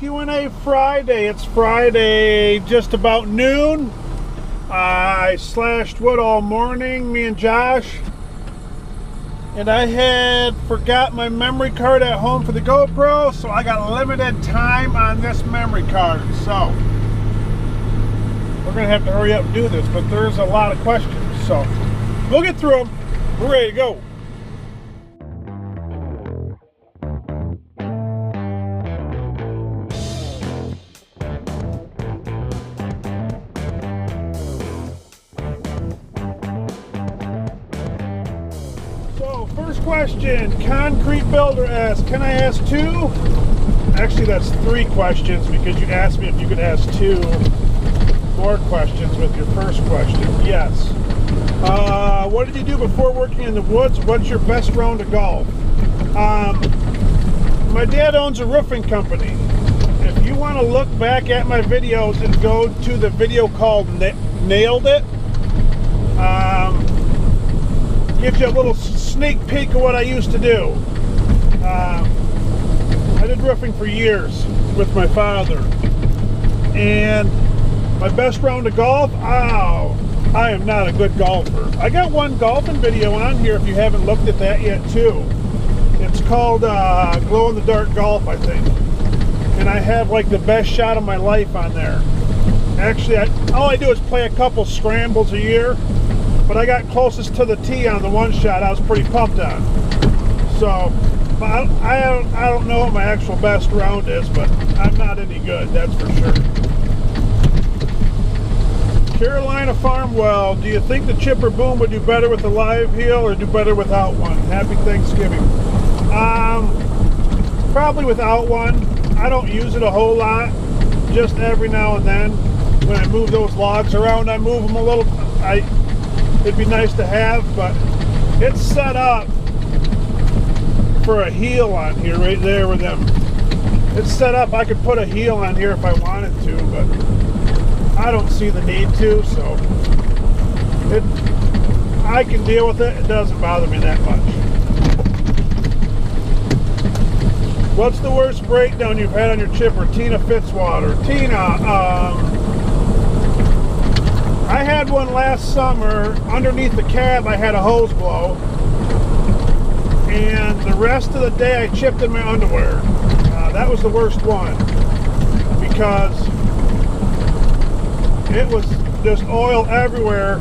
Q&A Friday. It's Friday, just about noon. I slashed wood all morning, me and Josh. And I had forgot my memory card at home for the GoPro, so I got limited time on this memory card. So we're gonna have to hurry up and do this, but there's a lot of questions, so we'll get through them. We're ready to go. So first question, Concrete Builder asks, can I ask two? Actually, that's three questions because you asked me if you could ask two more questions with your first question. Yes. What did you do before working in the woods? What's your best round of golf? My dad owns a roofing company. If you want to look back at my videos and go to the video called Nailed It, gives you a little sneak peek of what I used to do. I did roofing for years with my father. And my best round of golf? Oh, I am not a good golfer. I got one golfing video on here if you haven't looked at that yet too. It's called Glow in the Dark Golf, I think. And I have like the best shot of my life on there. Actually, all I do is play a couple scrambles a year, but I got closest to the tee on the one shot I was pretty pumped on. So, I don't know what my actual best round is, but I'm not any good, that's for sure. Carolina Farmwell, do you think the chipper boom would do better with a live heel or do better without one? Happy Thanksgiving. Probably without one. I don't use it a whole lot. Just every now and then when I move those logs around, I move them a little. It'd be nice to have, but it's set up for a heel on here right there with them. It's set up, I could put a heel on here if I wanted to, but I don't see the need to, so I can deal with it. It doesn't bother me that much. What's the worst breakdown you've had on your chipper? Tina Fitzwater. Tina, I had one last summer. Underneath the cab I had a hose blow, and the rest of the day I chipped in my underwear. That was the worst one because it was just oil everywhere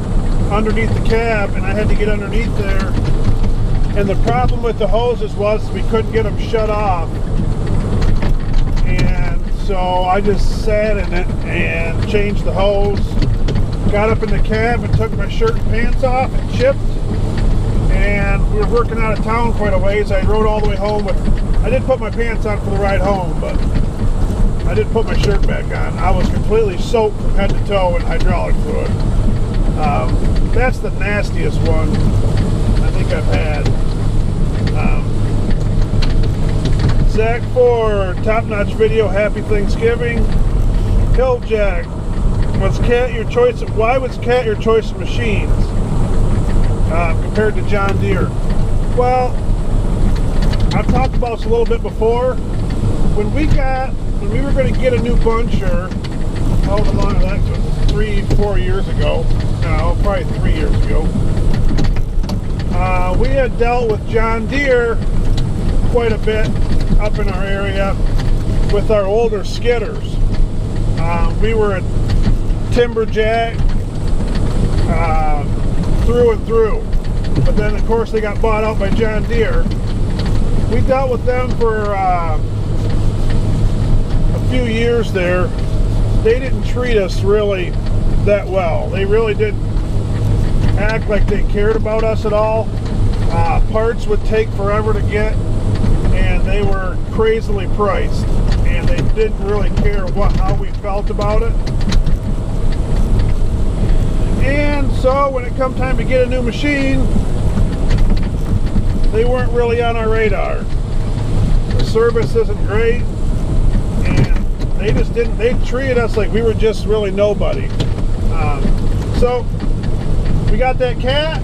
underneath the cab, and I had to get underneath there. And the problem with the hoses was we couldn't get them shut off. And so I just sat in it and changed the hose, got up in the cab and took my shirt and pants off and chipped. And we were working out of town quite a ways. I rode all the way home with, I did put my pants on for the ride home, but I didn't put my shirt back on. I was completely soaked from head to toe in hydraulic fluid. That's the nastiest one I think I've had. Zach Ford, top-notch video, happy Thanksgiving. Hilljack, why was Cat your choice of machines compared to John Deere? Well, I've talked about this a little bit before. When we were going to get a new buncher, how long that was? 3-4 years ago. No, probably 3 years ago. We had dealt with John Deere quite a bit up in our area with our older skidders. We were a Timberjack through and through, but then of course they got bought out by John Deere. We dealt with them for a few years there. They didn't treat us really that well. They really didn't act like they cared about us at all. Parts would take forever to get, and they were crazily priced, and they didn't really care how we felt about it. And so when it come time to get a new machine, they weren't really on our radar. The service isn't great, and they treated us like we were just really nobody. So we got that Cat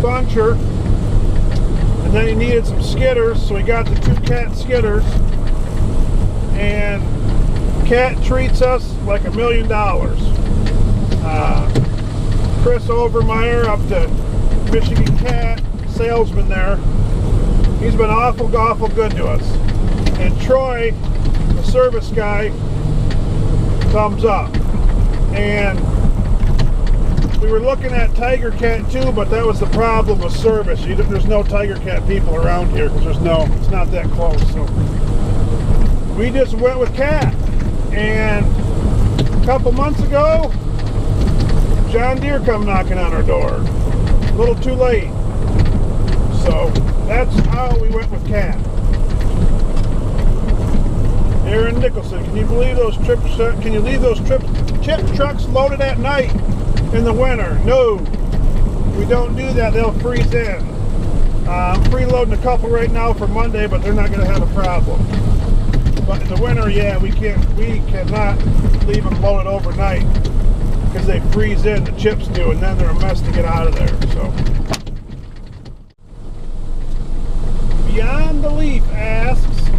buncher, And then he needed some skidders, so he got the two Cat skidders. And Cat treats us like $1 million. Chris Overmeyer up to Michigan Cat, salesman there. He's been awful good to us. And Troy, the service guy, thumbs up. And we were looking at Tiger Cat too, but that was the problem with service. There's no Tiger Cat people around here because it's not that close. So we just went with Cat. And a couple months ago, John Deere come knocking on our door. A little too late. So that's how we went with Cat. Aaron Nicholson, can you believe those trips? Can you leave those chip trucks loaded at night in the winter? No, we don't do that. They'll freeze in. I'm freeloading a couple right now for Monday, but they're not going to have a problem. But in the winter, yeah, we cannot leave them loaded overnight because they freeze in. The chips do, and then they're a mess to get out of there. So, Beyond the Leaf asks.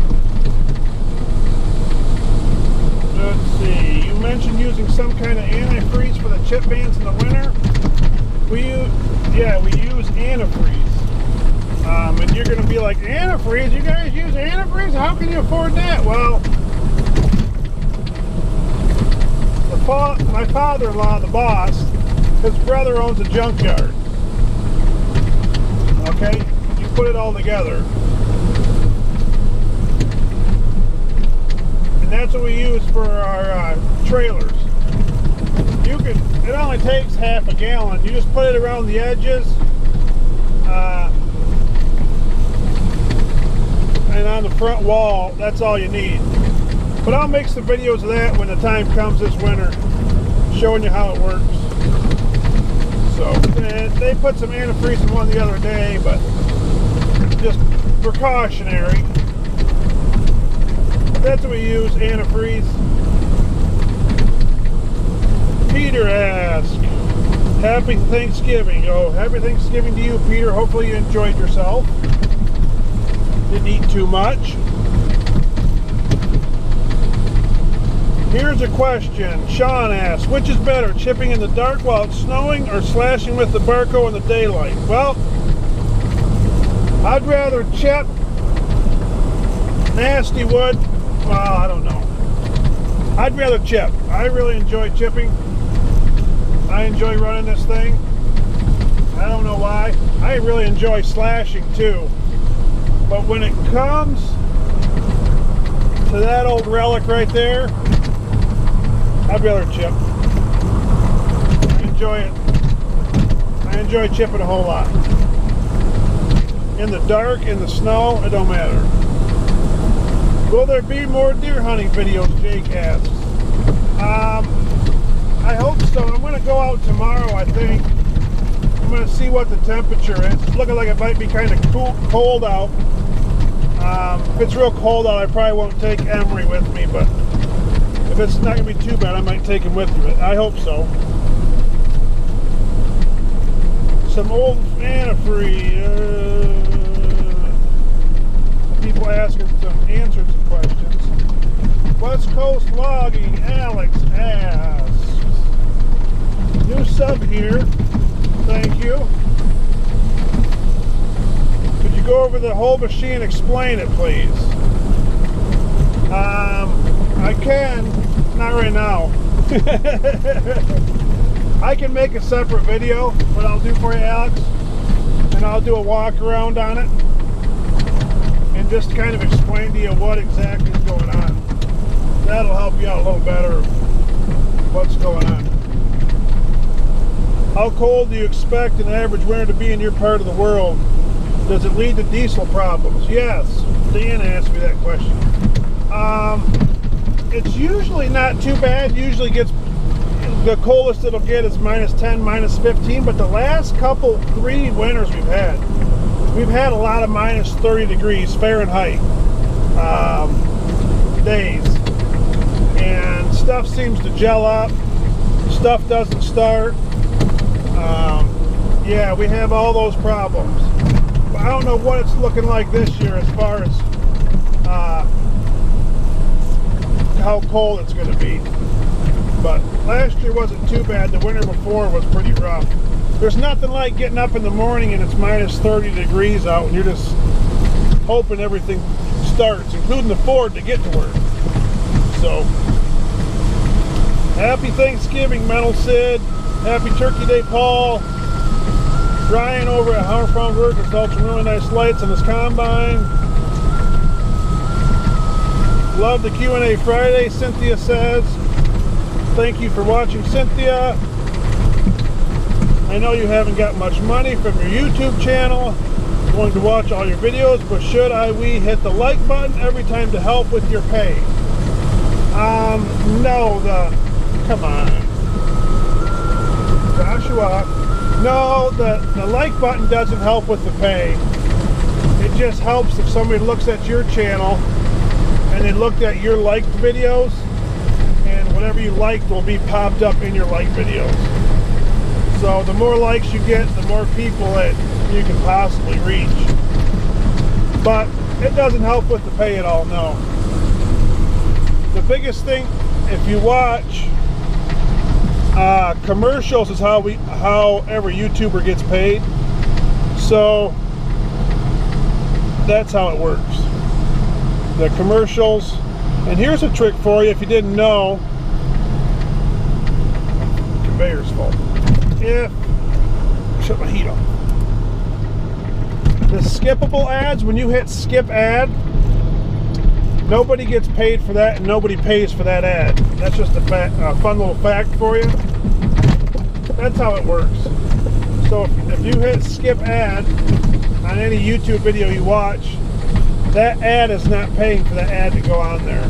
Let's see, you mentioned using some kind of antifreeze for the chip bands in the winter. We use antifreeze. And you're going to be like, antifreeze? You guys use antifreeze? How can you afford that? Well, my father-in-law, the boss, his brother owns a junkyard. Okay? You put it all together. That's what we use for our trailers. It only takes half a gallon. You just put it around the edges and on the front wall. That's all you need. But I'll make some videos of that when the time comes this winter, showing you how it works. So they put some antifreeze in one the other day, but just precautionary. That's what we use, antifreeze. Peter asks, happy Thanksgiving. Oh, happy Thanksgiving to you, Peter. Hopefully you enjoyed yourself. Didn't eat too much. Here's a question. Sean asks, which is better, chipping in the dark while it's snowing or slashing with the Barco in the daylight? Well, I'd rather chip nasty wood. Well, I don't know. I'd rather chip. I really enjoy chipping. I enjoy running this thing. I don't know why. I really enjoy slashing too. But when it comes to that old relic right there, I'd rather chip. I enjoy it. I enjoy chipping a whole lot. In the dark, in the snow, it don't matter. Will there be more deer hunting videos, Jake asks. I hope so. I'm going to go out tomorrow, I think. I'm going to see what the temperature is. It's looking like it might be kind of cold out. If it's real cold out, I probably won't take Emery with me, but if it's not going to be too bad, I might take him with me. I hope so. Some old antifreeze. People asking some answers to questions. West Coast Logging, Alex asks. New sub here. Thank you. Could you go over the whole machine and explain it, please? I can. Not right now. I can make a separate video, what I'll do for you, Alex, and I'll do a walk around on it and just kind of explain to you what exactly is going on. That'll help you out a little better what's going on. How cold do you expect an average winter to be in your part of the world? Does it lead to diesel problems? Yes. Dan asked me that question. It's usually not too bad. Usually gets, the coldest it'll get is -10, -15, but the last three winters we've had a lot of -30 degrees Fahrenheit days, and stuff seems to gel up, stuff doesn't start. Yeah, we have all those problems. But I don't know what it's looking like this year as far as how cold it's going to be. But last year wasn't too bad. The winter before was pretty rough. There's nothing like getting up in the morning and it's minus 30 degrees out and you're just hoping everything starts, including the Ford, to get to work. So, happy Thanksgiving, Mental Sid. Happy Turkey Day, Paul. Ryan over at Howard Farm Work installed some really nice lights on his combine. Love the Q&A Friday, Cynthia says. Thank you for watching, Cynthia. I know you haven't got much money from your YouTube channel. I'm going to watch all your videos, but should we hit the like button every time to help with your pay? No, come on. Joshua, no, the like button doesn't help with the pay. It just helps if somebody looks at your channel and they looked at your liked videos, and whatever you liked will be popped up in your like videos. So the more likes you get, the more people that you can possibly reach. But it doesn't help with the pay at all, no. The biggest thing, if you watch commercials, is how every YouTuber gets paid. So that's how it works. The commercials. And here's a trick for you if you didn't know. Conveyor's fault. Shut my heat off. The skippable ads, when you hit skip ad, nobody gets paid for that and nobody pays for that ad. That's just a fun little fact for you. That's how it works. So if you hit skip ad on any YouTube video you watch, that ad is not paying for that ad to go on there.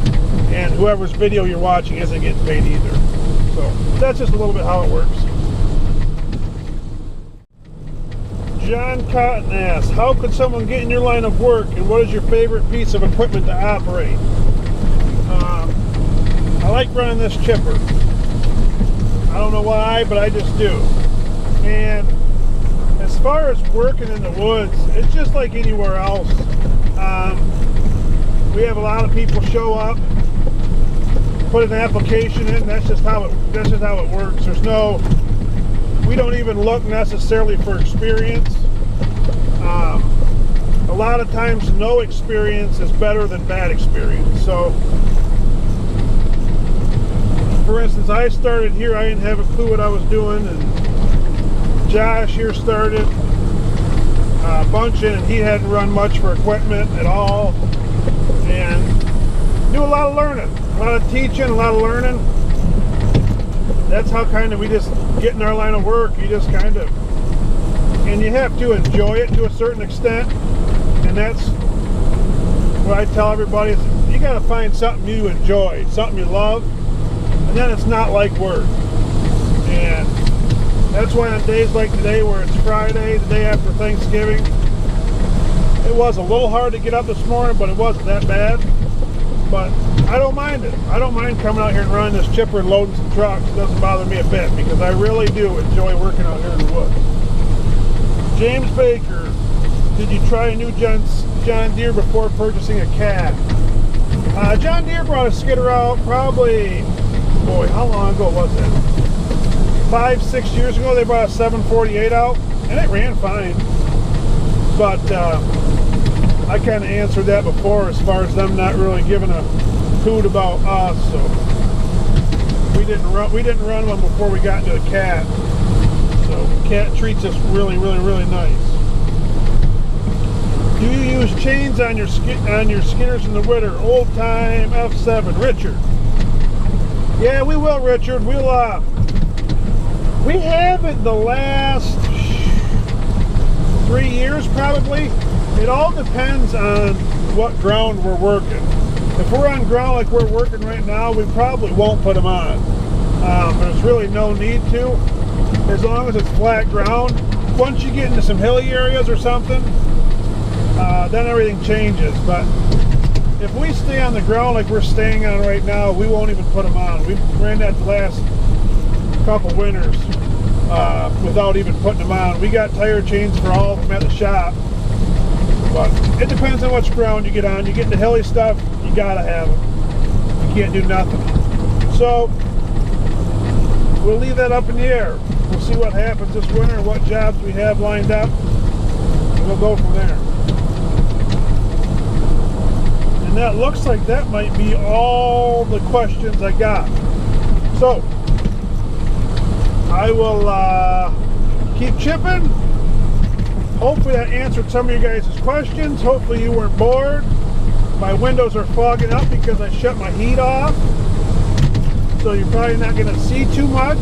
And whoever's video you're watching isn't getting paid either. So that's just a little bit how it works. John Cotton asks, how could someone get in your line of work, and what is your favorite piece of equipment to operate? I like running this chipper. I don't know why, but I just do. And as far as working in the woods, it's just like anywhere else. We have a lot of people show up, put an application in. That's just how it works. We don't even look necessarily for experience. A lot of times no experience is better than bad experience. So for instance, I started here, I didn't have a clue what I was doing, and Josh here started bunching, and he hadn't run much for equipment at all, and do a lot of learning, a lot of teaching, a lot of learning. That's how kind of we just get in our line of work. You just kind of, and you have to enjoy it to a certain extent, and that's what I tell everybody, is you got to find something you enjoy, something you love, and then it's not like work. And that's why on days like today, where it's Friday, the day after Thanksgiving, it was a little hard to get up this morning, but it wasn't that bad. But I don't mind it. I don't mind coming out here and running this chipper and loading some trucks. It doesn't bother me a bit, because I really do enjoy working out here in the woods. James Baker, did you try a new John Deere before purchasing a Cat? John Deere brought a skidder out probably, boy, how long ago was it? 5-6 years ago. They brought a 748 out, and it ran fine. But I kind of answered that before, as far as them not really giving a hoot about us. So we didn't run one before we got into a Cat. So Cat treats us really, really, really nice. Do you use chains on your skidders in the winter? Old time F7, Richard. Yeah, we will, Richard. We haven't the last 3 years probably. It all depends on what ground we're working. If we're on ground like we're working right now, we probably won't put them on. There's really no need to, as long as it's flat ground. Once you get into some hilly areas or something, then everything changes. But if we stay on the ground like we're staying on right now, we won't even put them on. We ran that the last couple winters without even putting them on. We got tire chains for all of them at the shop. But it depends on which ground you get on. You get into hilly stuff, you gotta have them. You can't do nothing. So we'll leave that up in the air. We'll see what happens this winter and what jobs we have lined up, and we'll go from there. And that looks like that might be all the questions I got. So I will keep chipping. Hopefully I answered some of you guys' questions. Hopefully you weren't bored. My windows are fogging up because I shut my heat off. So you're probably not going to see too much.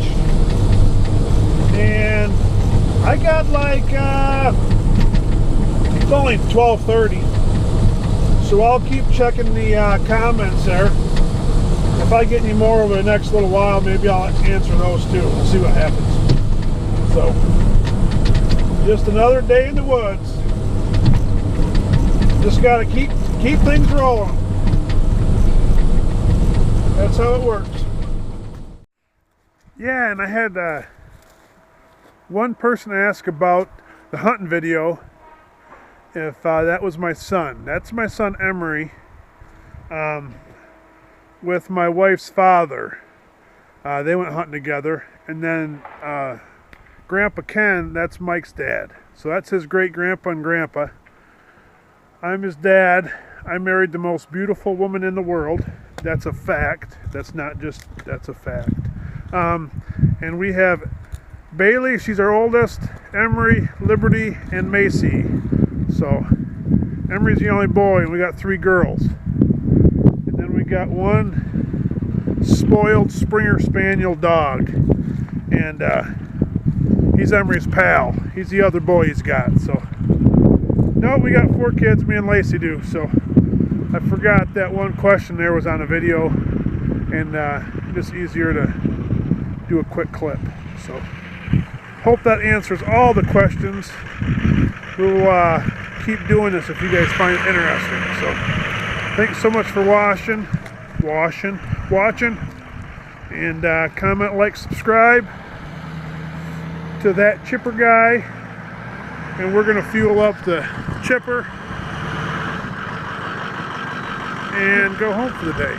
And I got like, it's only 12:30. So I'll keep checking the comments there. If I get any more over the next little while, maybe I'll answer those too. We'll see what happens. So, just another day in the woods. Just gotta keep things rolling. That's how it works. Yeah, and I had one person ask about the hunting video, if that was my son. That's my son Emery, with my wife's father. They went hunting together, and then Grandpa Ken, that's Mike's dad. So that's his great grandpa and grandpa. I'm his dad. I married the most beautiful woman in the world. That's a fact. That's not just, that's a fact. And we have Bailey, she's our oldest, Emery, Liberty, and Macy. So Emery's the only boy, and we got 3 girls. And then we got one spoiled Springer Spaniel dog. And he's Emery's pal. He's the other boy he's got. So no, we got 4 kids, me and Lacey do. So I forgot that one question there was on a video, and just easier to do a quick clip. So hope that answers all the questions. We'll keep doing this if you guys find it interesting. So thanks so much for watching, and comment, like, subscribe to that chipper guy, and we're gonna fuel up the chipper and go home for the day.